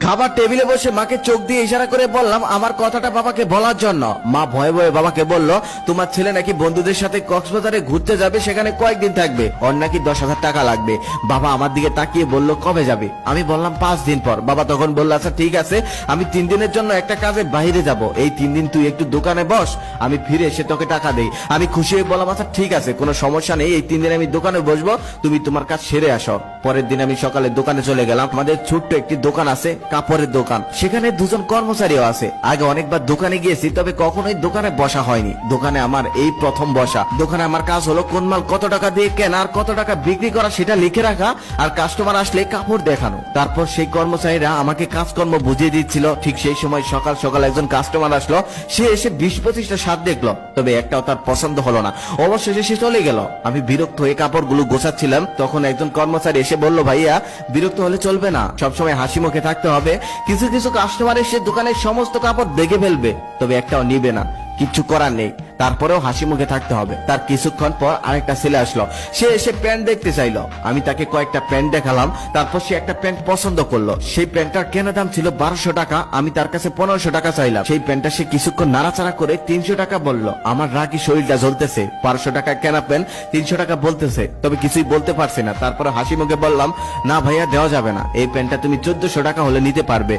খাবার টেবিলে বসে মাকে চোখ দিয়ে ইশারা করে বললাম আমার কথাটা বাবাকে বলার জন্য। মা ভয়ে ভয়ে বাবাকে বলল, তোমার ছেলে নাকি বন্ধুদের সাথে কক্সবাজারে ঘুরতে যাবে, সেখানে কয়েকদিন থাকবে, ওর নাকি 10,000 টাকা লাগবে। বাবা আমার দিকে তাকিয়ে বলল, কবে যাবে? আমি বললাম 5 দিন পর। বাবা তখন বলল, আচ্ছা ঠিক আছে, আমি 3 দিনের জন্য একটা কাজে বাইরে যাব, এই 3 দিন তুই একটু দোকানে বস, আমি ফিরে এসে তোকে টাকা দেই। আমি খুশি হয়ে বললাম, আচ্ছা ঠিক আছে, কোনো সমস্যা নেই, এই 3 দিন আমি দোকানে বসবো, তুমি তোমার কাজ সেরে আসো। পরের দিন আমি সকালে দোকানে চলে গেলাম। আমাদের ছোট্ট একটি দোকান আছে, কাপড়ের দোকান, সেখানে 2 জন কর্মচারীও আছে। আগে অনেকবার দোকানে গিয়েছি, তবে কখনোই দোকানে বসা হয়নি। দোকানে আমার এই প্রথম বসা। দোকানে আমার কাজ হলো কোন মাল কত টাকা দিয়ে কেনা আর কত টাকা বিক্রি করা সেটা লিখে রাখা, আর কাস্টমার আসলে কাপড় দেখানো। তারপর সেই কর্মচারীরা আমাকে কাজকর্ম বুঝিয়ে দিচ্ছিল। ঠিক সেই সময় সকাল সকাল একজন কাস্টমার আসলো, সে এসে 20-25টা শার্ট দেখলো, তবে একটাও তার পছন্দ হলো না। অবশেষে সে চলে গেল। আমি বিরক্ত হয়ে কাপড়গুলো গোছাচ্ছিলাম, তখন একজন কর্মচারী এসে বলল, ভাইয়া বিরক্ত হলে চলবে না, সবসময় হাসি মুখে থাকতে হবে। কিছু কিছু কাস্টমার এসে দোকানের সমস্ত কাপড় দেখে ফেলবে, তবে একটাও নিবে না, কিচ্ছু করার নেই, তারপরেও হাসি মুখে থাকতে হবে। তার কিছুক্ষণ পর আরেকটা ছেলে আসলো, সে এসে প্যান্ট দেখতে চাইলো। আমি তাকে কয়েকটা প্যান্ট দেখালাম, তারপর সে একটা প্যান্ট পছন্দ করলো। সেই প্যান্টটার কেনা দাম ছিল 1200 টাকা, আমি তার কাছে 1500 টাকা চাইলাম। সেই প্যান্টটা সে কিছুক্ষণ নাড়াচাড়া করে 300 টাকা বললো। আমার রাগি শরীরটা জ্বলতেছে, 1200 টাকা কেনা প্যান্ট 300 টাকা বলতেছে, তবে কিছুই বলতে পারছি না। তারপরে হাসি মুখে বললাম, না ভাইয়া দেওয়া যাবে না, এই প্যান্টটা তুমি 1400 টাকা হলে নিতে পারবে।